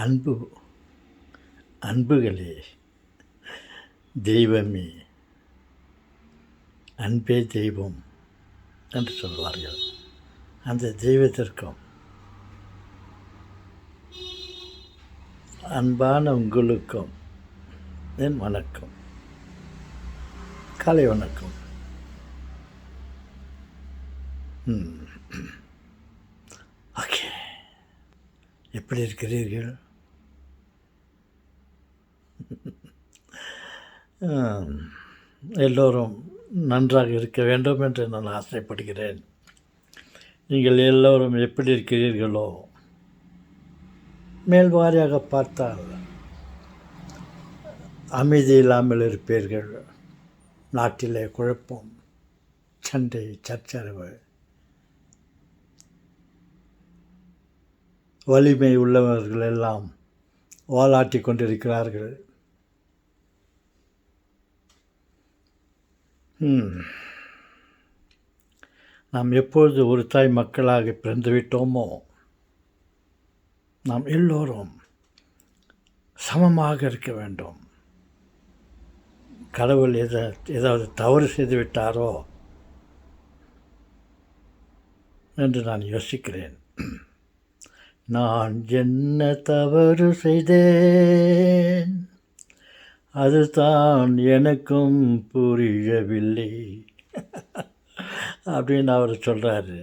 அன்பு அன்புகளே, தெய்வமே, அன்பே தெய்வம் என்று சொல்வார்கள். அந்த தெய்வத்திற்கும் அன்பான உங்களுக்கும் என் வணக்கம், காலை வணக்கம். ஓகே, எப்படி இருக்கிறீர்கள்? எல்லோரும் நன்றாக இருக்க வேண்டும் என்று நான் ஆசைப்படுகிறேன். நீங்கள் எல்லோரும் எப்படி இருக்கிறீர்களோ, மேல்வாரியாக பார்த்தால் அமைதி இல்லாமல் இருப்பீர்கள். நாட்டிலே குழப்பம், சண்டை, சச்சரவு, வலிமை உள்ளவர்கள் எல்லாம் வாலாட்டி கொண்டிருக்கிறார்கள். நாம் எப்பொழுது ஒரு தாய் மக்களாக பிறந்துவிட்டோமோ, நாம் எல்லோரும் சமமாக இருக்க வேண்டும். கடவுள் ஏதாவது தவறு செய்துவிட்டாரோ என்று நான் யோசிக்கிறேன். நான் என்ன தவறு செய்தேன், அதுதான் எனக்கும் புரியவில்லை அப்படின்னு அவர் சொல்கிறாரு.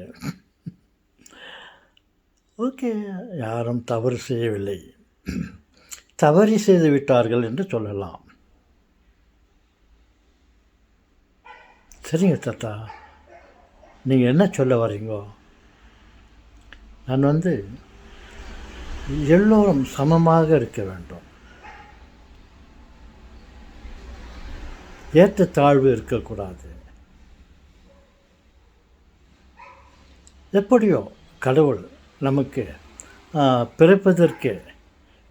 ஓகே, யாரும் தவறு செய்யவில்லை, தவறி செய்து விட்டார்கள் என்று சொல்லலாம். சரிங்க தாத்தா, நீங்கள் என்ன சொல்ல வரீங்கோ? நான் எல்லோரும் சமமாக இருக்க வேண்டும், ஏற்ற தாழ்வு இருக்கக்கூடாது. எப்படியோ கடவுள் நமக்கு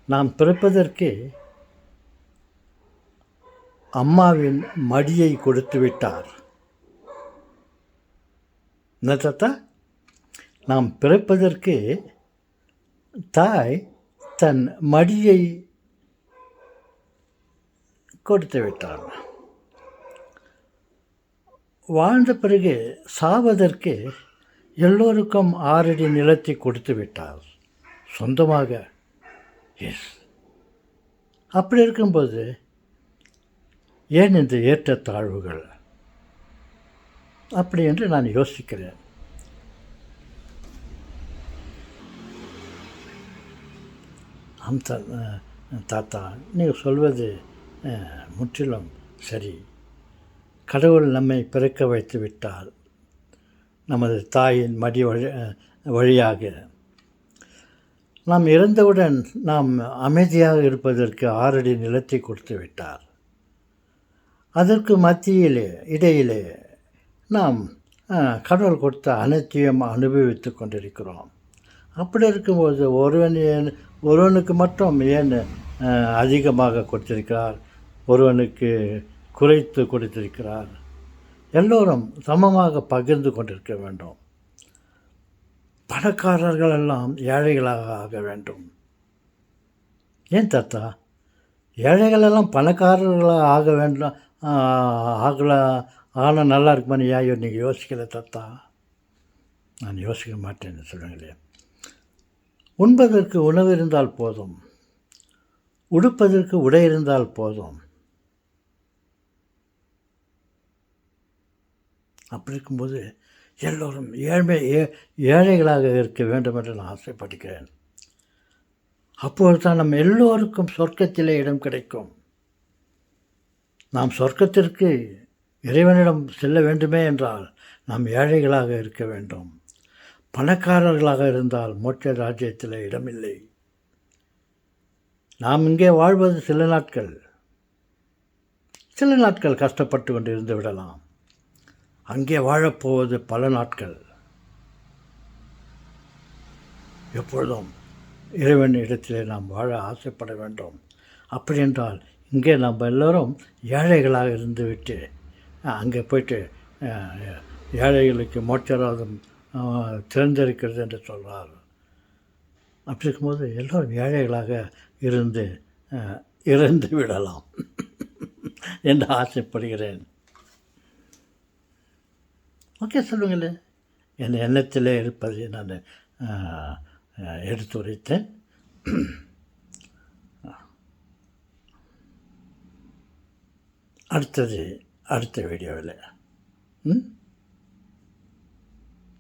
நாம் பிறப்பதற்கு அம்மாவின் மடியை கொடுத்து விட்டார். என்ன தாத்தா? நாம் பிறப்பதற்கு தாய் தன் மடியை கொடுத்து விட்டார். வாழ்ந்த பிறகு சாவதற்கு எல்லோருக்கும் 6 அடி நிலத்தை கொடுத்து விட்டார் சொந்தமாக. எஸ், அப்படி இருக்கும்போது ஏன் இந்த ஏற்றத்தாழ்வுகள்? அப்படி என்று நான் யோசிக்கிறேன். தாத்தா, நீங்கள் சொல்வது முற்றிலும் சரி. கடவுள் நம்மை பிறக்க வைத்து விட்டால் நமது தாயின் மடி வழியாக நாம் இறந்தவுடன் நாம் அமைதியாக இருப்பதற்கு 6 அடி நிலத்தை கொடுத்து விட்டார். அதற்கு இடையிலே நாம் கடவுள் கொடுத்த அனைத்தையும் அனுபவித்து கொண்டிருக்கிறோம். அப்படி இருக்கும்போது ஒருவனுக்கு மட்டும் ஏன் அதிகமாக கொடுத்திருக்கிறார், ஒருவனுக்கு குறைத்து கொடுத்திருக்கிறார்? எல்லோரும் சமமாக பகிர்ந்து கொண்டிருக்க வேண்டும். பணக்காரர்கள் எல்லாம் ஏழைகளாக ஆக வேண்டும். ஏன் தாத்தா? ஏழைகளெல்லாம் பணக்காரர்களாக ஆக வேண்டும், ஆனால் நல்லா இருக்குமான்னு ஏன் நீங்கள் யோசிக்கல தாத்தா? நான் யோசிக்க மாட்டேன்னு சொல்லுங்களேன். உண்பதற்கு உணவு இருந்தால் போதும், உடுப்பதற்கு உடை இருந்தால் போதும். அப்படி இருக்கும்போது எல்லோரும் ஏழைகளாக இருக்க வேண்டும் என்று நான் ஆசைப்படுகிறேன். அப்பொழுது தான் நம்ம எல்லோருக்கும் சொர்க்கத்திலே இடம் கிடைக்கும். நாம் சொர்க்கத்திற்கு இறைவனிடம் செல்ல வேண்டுமே என்றால் நாம் ஏழைகளாக இருக்க வேண்டும். பணக்காரர்களாக இருந்தால் மோட்ச ராஜ்யத்தில் இடமில்லை. நாம் இங்கே வாழ்வது சில நாட்கள் கஷ்டப்பட்டு கொண்டு இருந்து விடலாம். அங்கே வாழப்போவது பல நாட்கள். எப்பொழுதும் இறைவன் இடத்திலே நாம் வாழ ஆசைப்பட வேண்டும். அப்படி என்றால் இங்கே நம்ம எல்லோரும் ஏழைகளாக இருந்துவிட்டு அங்கே போய்ட்டு ஏழைகளுக்கு மோட்சராஜம் திறந்திருக்கிறது என்று சொல்கிறார். அப்படி இருக்கும்போது எல்லோரும் ஏழைகளாக இருந்து இறந்து விடலாம் என்று ஆசைப்படுகிறேன். ஓகே, சொல்லுங்களேன். என் எண்ணத்திலே இருப்பதை நான் எடுத்துரைத்தேன். அடுத்த வீடியோவில்